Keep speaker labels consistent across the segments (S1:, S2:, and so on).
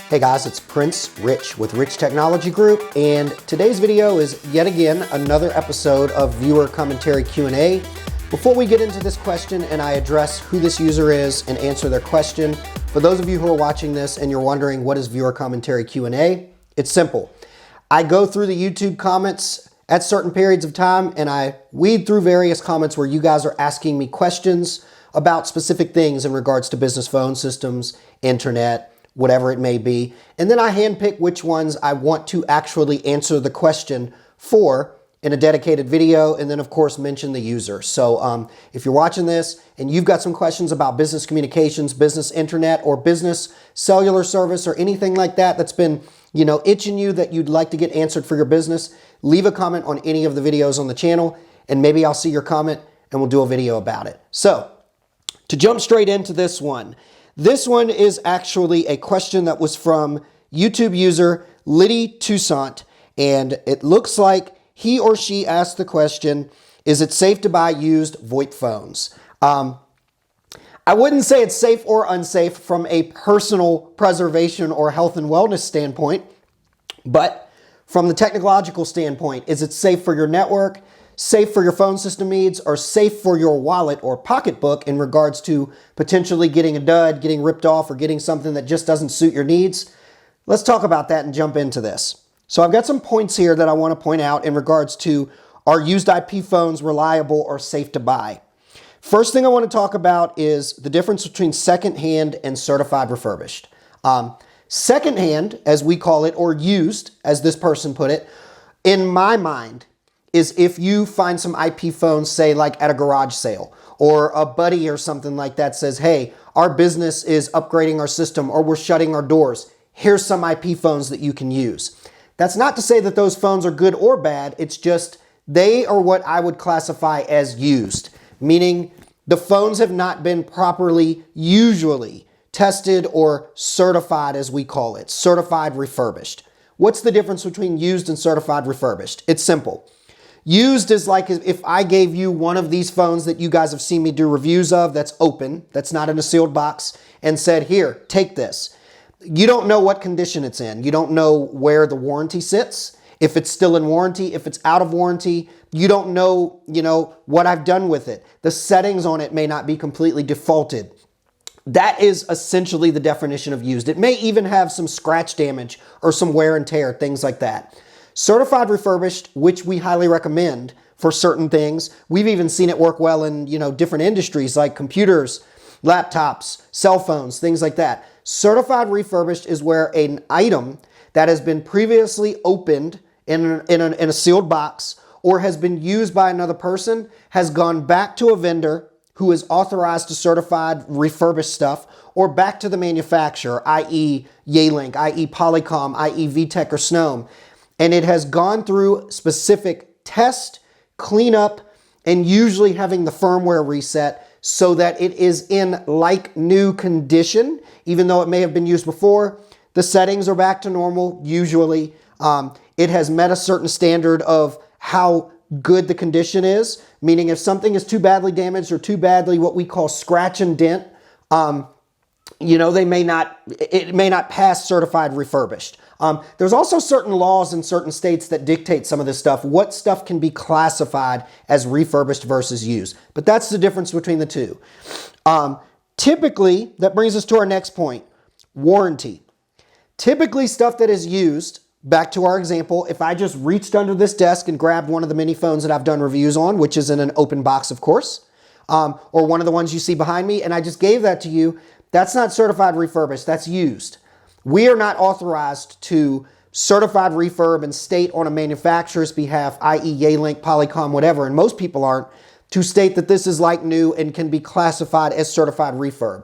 S1: Hey guys, it's Prince Rich with Rich Technology Group, and today's video is yet again another episode of viewer commentary Q&A. Before we get into this question and I address who this user is and answer their question, for those of you who are watching this and you're wondering what is viewer commentary Q&A, it's simple. I go through the YouTube comments at certain periods of time and I weed through various comments where you guys are asking me questions about specific things in regards to business phone systems, internet, whatever it may be. And then I handpick which ones I want to actually answer the question for in a dedicated video, and then of course mention the user. So if you're watching this and you've got some questions about business communications, business internet, or business cellular service or anything like that that's been, itching you that you'd like to get answered for your business, leave a comment on any of the videos on the channel and maybe I'll see your comment and we'll do a video about it. So to jump straight into this one is actually a question that was from YouTube user Liddy Toussaint, and it looks like he or she asked the question, is it safe to buy used VoIP phones? I wouldn't say it's safe or unsafe from a personal preservation or health and wellness standpoint, but from the technological standpoint, is it safe for your network, safe for your phone system needs, or safe for your wallet or pocketbook in regards to potentially getting a dud, getting ripped off, or getting something that just doesn't suit your needs? Let's talk about that and jump into this. So I've got some points here that I want to point out in regards to, are used IP phones reliable or safe to buy? First thing I want to talk about is the difference between secondhand and certified refurbished. Secondhand, as we call it, or used, as this person put it, in my mind, is if you find some IP phones, say like at a garage sale, or a buddy or something like that says, hey, our business is upgrading our system or we're shutting our doors. Here's some IP phones that you can use. That's not to say that those phones are good or bad. It's just they are what I would classify as used, meaning the phones have not been properly usually tested or certified, as we call it, certified refurbished. What's the difference between used and certified refurbished? It's simple. Used is like if I gave you one of these phones that you guys have seen me do reviews of that's open, that's not in a sealed box, and said, here, take this. You don't know what condition it's in. You don't know where the warranty sits, if it's still in warranty, if it's out of warranty. You don't know, what I've done with it. The settings on it may not be completely defaulted. That is essentially the definition of used. It may even have some scratch damage or some wear and tear, things like that. Certified refurbished, which we highly recommend for certain things. We've even seen it work well in, different industries like computers, laptops, cell phones, things like that. Certified refurbished is where an item that has been previously opened in a sealed box or has been used by another person has gone back to a vendor who is authorized to certified refurbished stuff, or back to the manufacturer, i.e. Yealink, i.e. Polycom, i.e. VTech or Snome. And it has gone through specific test, cleanup, and usually having the firmware reset so that it is in like new condition, even though it may have been used before. The settings are back to normal, usually. It has met a certain standard of how good the condition is, meaning if something is too badly damaged or too badly what we call scratch and dent, it may not pass certified refurbished. There's also certain laws in certain states that dictate some of this stuff, what stuff can be classified as refurbished versus used. But that's the difference between the two. Typically, that brings us to our next point, warranty. Typically, stuff that is used, back to our example, if I just reached under this desk and grabbed one of the mini phones that I've done reviews on, which is in an open box, of course, or one of the ones you see behind me, and I just gave that to you, that's not certified refurbished, that's used. We are not authorized to certified refurb and state on a manufacturer's behalf, i.e. Yealink, Polycom, whatever, and most people aren't, to state that this is like new and can be classified as certified refurb.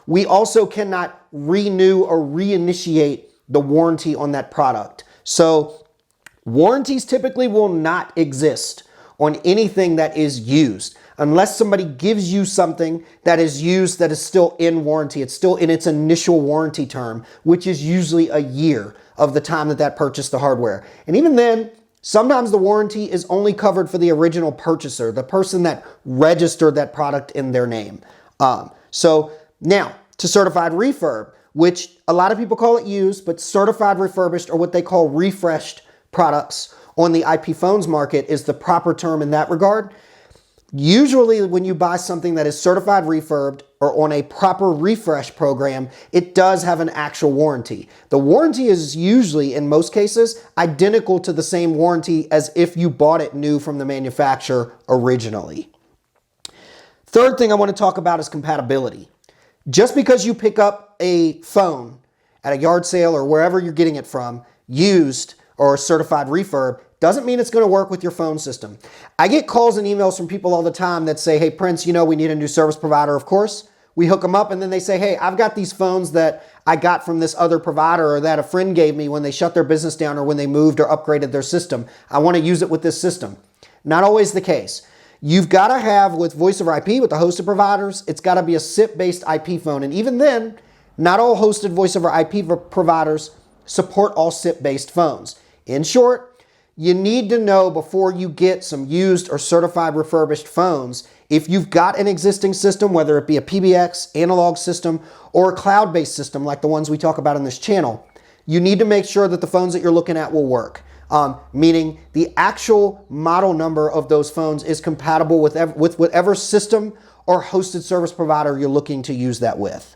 S1: We also cannot renew or reinitiate the warranty on that product. So warranties typically will not exist on anything that is used unless somebody gives you something that is used that is still in warranty. It's still in its initial warranty term, which is usually a year of the time that purchased the hardware. And even then, sometimes the warranty is only covered for the original purchaser, the person that registered that product in their name. So now, to certified refurb, which a lot of people call it used, but certified refurbished, or what they call refreshed products on the IP phones market, is the proper term in that regard. Usually when you buy something that is certified refurbed or on a proper refresh program, it does have an actual warranty. The warranty is usually, in most cases, identical to the same warranty as if you bought it new from the manufacturer originally. Third thing I want to talk about is compatibility. Just because you pick up a phone at a yard sale or wherever you're getting it from, used or certified refurb, doesn't mean it's going to work with your phone system. I get calls and emails from people all the time that say, hey, Prince, we need a new service provider. Of course, we hook them up and then they say, hey, I've got these phones that I got from this other provider or that a friend gave me when they shut their business down or when they moved or upgraded their system. I want to use it with this system. Not always the case. You've got to have, with voice over IP, with the hosted providers, it's got to be a SIP-based IP phone. And even then, not all hosted voice over IP providers support all SIP-based phones. In short, you need to know before you get some used or certified refurbished phones, if you've got an existing system, whether it be a PBX, analog system, or a cloud-based system like the ones we talk about on this channel, you need to make sure that the phones that you're looking at will work. Meaning the actual model number of those phones is compatible with whatever system or hosted service provider you're looking to use that with.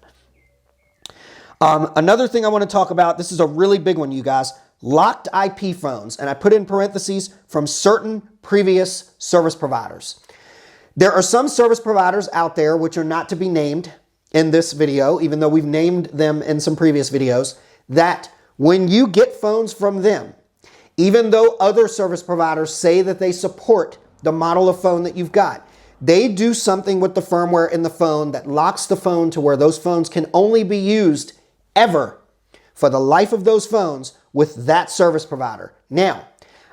S1: Another thing I want to talk about, this is a really big one, you guys. Locked IP phones, and I put in parentheses, from certain previous service providers. There are some service providers out there which are not to be named in this video, even though we've named them in some previous videos, that when you get phones from them, even though other service providers say that they support the model of phone that you've got, they do something with the firmware in the phone that locks the phone to where those phones can only be used ever for the life of those phones with that service provider. Now,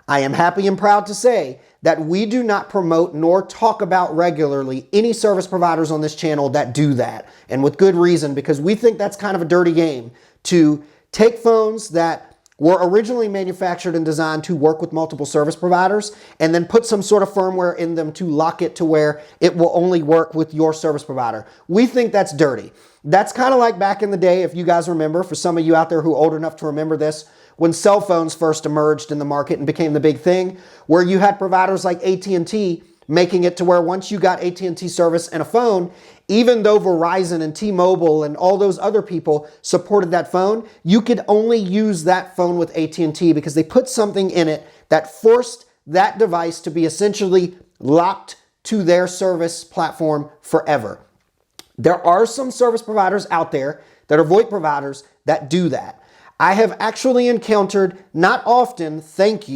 S1: I am happy and proud to say that we do not promote nor talk about regularly any service providers on this channel that do that. And with good reason, because we think that's kind of a dirty game to take phones that were originally manufactured and designed to work with multiple service providers and then put some sort of firmware in them to lock it to where it will only work with your service provider. We think that's dirty. That's kind of like back in the day, if you guys remember, for some of you out there who are old enough to remember this, when cell phones first emerged in the market and became the big thing, where you had providers like AT&T making it to where once you got AT&T service and a phone, even though Verizon and T-Mobile and all those other people supported that phone, you could only use that phone with AT&T because they put something in it that forced that device to be essentially locked to their service platform forever. There are some service providers out there that are VoIP providers that do that. I have actually encountered, not often, thank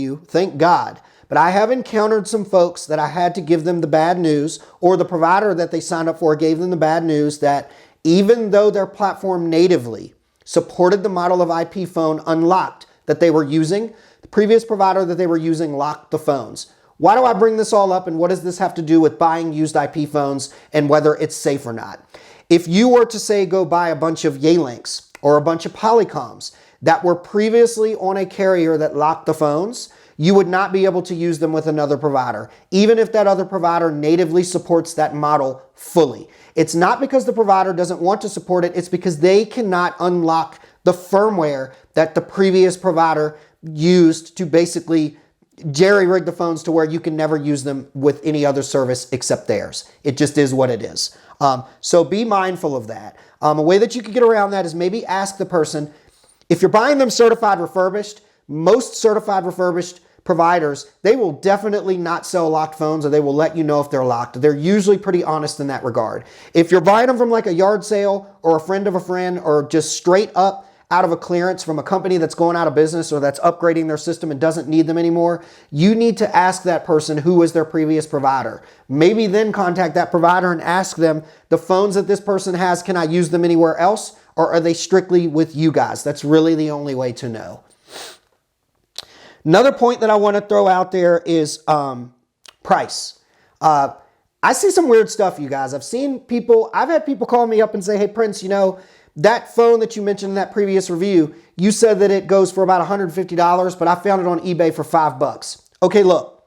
S1: God, but I have encountered some folks that I had to give them the bad news, or the provider that they signed up for gave them the bad news that even though their platform natively supported the model of IP phone unlocked that they were using, the previous provider that they were using locked the phones. Why do I bring this all up, and what does this have to do with buying used IP phones and whether it's safe or not? If you were to say go buy a bunch of Yealinks or a bunch of Polycoms that were previously on a carrier that locked the phones, you would not be able to use them with another provider, even if that other provider natively supports that model fully. It's not because the provider doesn't want to support it, it's because they cannot unlock the firmware that the previous provider used to basically jerry-rig the phones to where you can never use them with any other service except theirs. It just is what it is. So be mindful of that. A way that you could get around that is maybe ask the person, if you're buying them certified refurbished, most certified refurbished providers, they will definitely not sell locked phones, or they will let you know if they're locked. They're usually pretty honest in that regard. If you're buying them from like a yard sale or a friend of a friend, or just straight up out of a clearance from a company that's going out of business or that's upgrading their system and doesn't need them anymore, you need to ask that person who was their previous provider. Maybe then contact that provider and ask them, the phones that this person has, can I use them anywhere else? Or are they strictly with you guys? That's really the only way to know. Another point that I want to throw out there is price. I see some weird stuff, you guys. I've had people call me up and say, hey, Prince, that phone that you mentioned in that previous review, you said that it goes for about $150, but I found it on eBay for $5. Okay, look,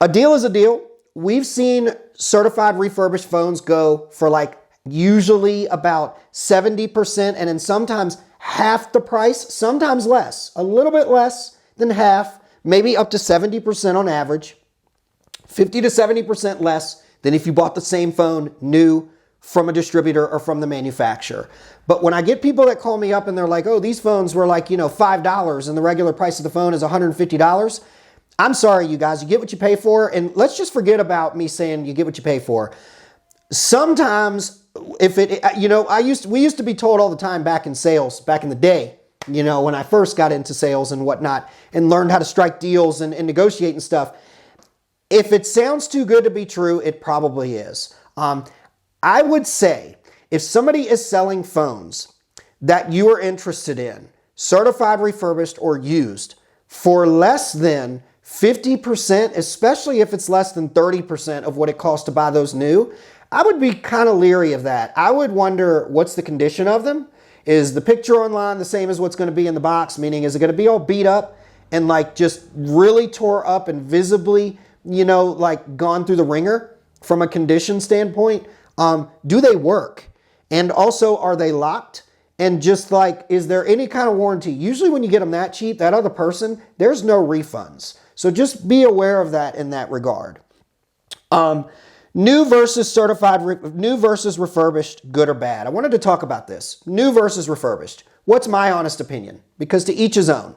S1: a deal is a deal. We've seen certified refurbished phones go for like usually about 70%, and then sometimes half the price, sometimes less, a little bit less than half, maybe up to 70% on average, 50 to 70% less than if you bought the same phone new from a distributor or from the manufacturer. But when I get people that call me up and they're like, oh, these phones were like, $5 and the regular price of the phone is $150. I'm sorry, you guys, you get what you pay for. And let's just forget about me saying you get what you pay for. Sometimes we used to be told all the time back in sales, back in the day, when I first got into sales and whatnot and learned how to strike deals and negotiate and stuff. If it sounds too good to be true, it probably is. I would say if somebody is selling phones that you are interested in, certified refurbished or used, for less than 50%, especially if it's less than 30% of what it costs to buy those new, I would be kind of leery of that. I would wonder what's the condition of them. Is the picture online the same as what's going to be in the box? Meaning, is it going to be all beat up and like just really tore up and visibly, like gone through the ringer from a condition standpoint? Do they work? And also, are they locked? And just like, is there any kind of warranty? Usually when you get them that cheap, that other person, there's no refunds. So just be aware of that in that regard. New versus refurbished, good or bad. I wanted to talk about this. New versus refurbished. What's my honest opinion? Because to each his own.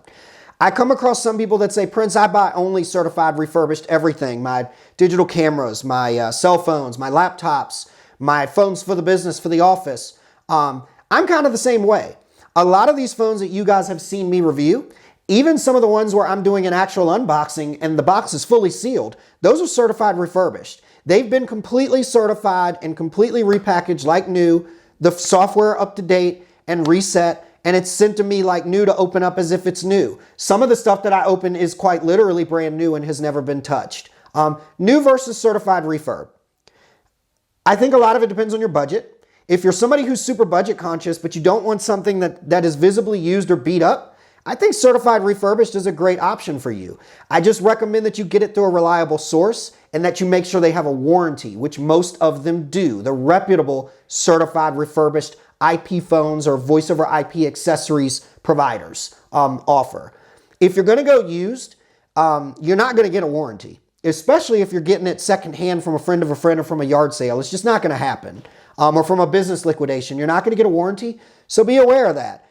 S1: I come across some people that say, Prince, I buy only certified refurbished everything. My digital cameras, my cell phones, my laptops, my phones for the business, for the office. I'm kind of the same way. A lot of these phones that you guys have seen me review, even some of the ones where I'm doing an actual unboxing and the box is fully sealed, those are certified refurbished. They've been completely certified and completely repackaged like new, the software up to date and reset, and it's sent to me like new to open up as if it's new. Some of the stuff that I open is quite literally brand new and has never been touched. New versus certified refurb. I think a lot of it depends on your budget. If you're somebody who's super budget conscious, but you don't want something that is visibly used or beat up, I think certified refurbished is a great option for you. I just recommend that you get it through a reliable source and that you make sure they have a warranty, which most of them do. The reputable certified refurbished IP phones or voice over IP accessories providers offer. If you're going to go used, you're not going to get a warranty, especially if you're getting it secondhand from a friend of a friend or from a yard sale. It's just not going to happen. Or from a business liquidation. You're not going to get a warranty, so be aware of that,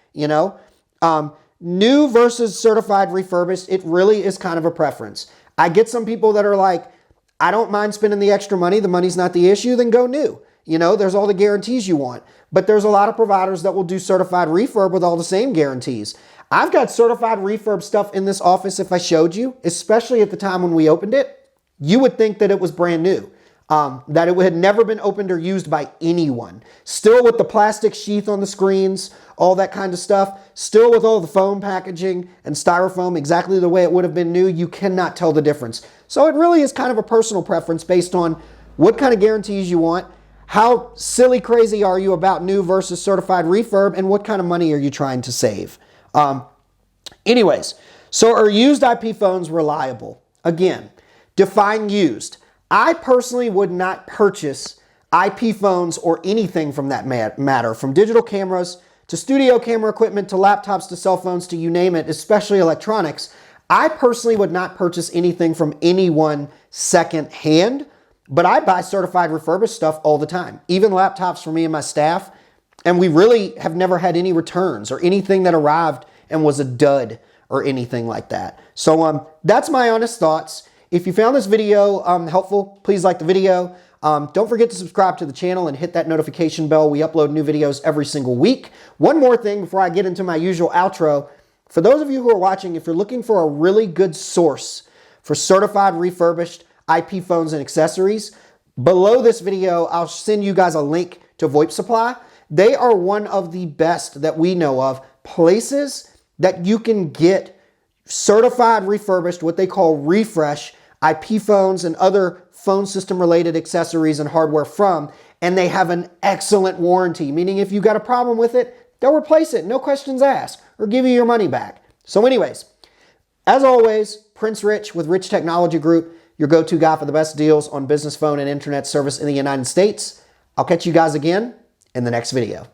S1: New versus certified refurbished, it really is kind of a preference. I get some people that are like, I don't mind spending the extra money. The money's not the issue, then go new. There's all the guarantees you want. But there's a lot of providers that will do certified refurb with all the same guarantees. I've got certified refurb stuff in this office. If I showed you, especially at the time when we opened it, you would think that it was brand new. That it had never been opened or used by anyone. Still with the plastic sheath on the screens, all that kind of stuff. Still with all the foam packaging and styrofoam exactly the way it would have been new. You cannot tell the difference. So it really is kind of a personal preference based on what kind of guarantees you want, how silly crazy are you about new versus certified refurb, and what kind of money are you trying to save. Anyways, so are used IP phones reliable? Again, define used. I personally would not purchase IP phones or anything from that matter, from digital cameras to studio camera equipment to laptops to cell phones to you name it, especially electronics. I personally would not purchase anything from anyone second hand, but I buy certified refurbished stuff all the time, even laptops for me and my staff, and we really have never had any returns or anything that arrived and was a dud or anything like that. So that's my honest thoughts. If you found this video helpful, please like the video. Don't forget to subscribe to the channel and hit that notification bell. We upload new videos every single week. One more thing before I get into my usual outro. For those of you who are watching, if you're looking for a really good source for certified refurbished IP phones and accessories, below this video, I'll send you guys a link to VOIP Supply. They are one of the best that we know of places that you can get certified refurbished, what they call refresh, IP phones and other phone system related accessories and hardware from, and they have an excellent warranty, meaning if you got a problem with it, they'll replace it, no questions asked, or give you your money back. So anyways, as always, Prince Rich with Rich Technology Group, your go-to guy for the best deals on business phone and internet service in the United States. I'll catch you guys again in the next video.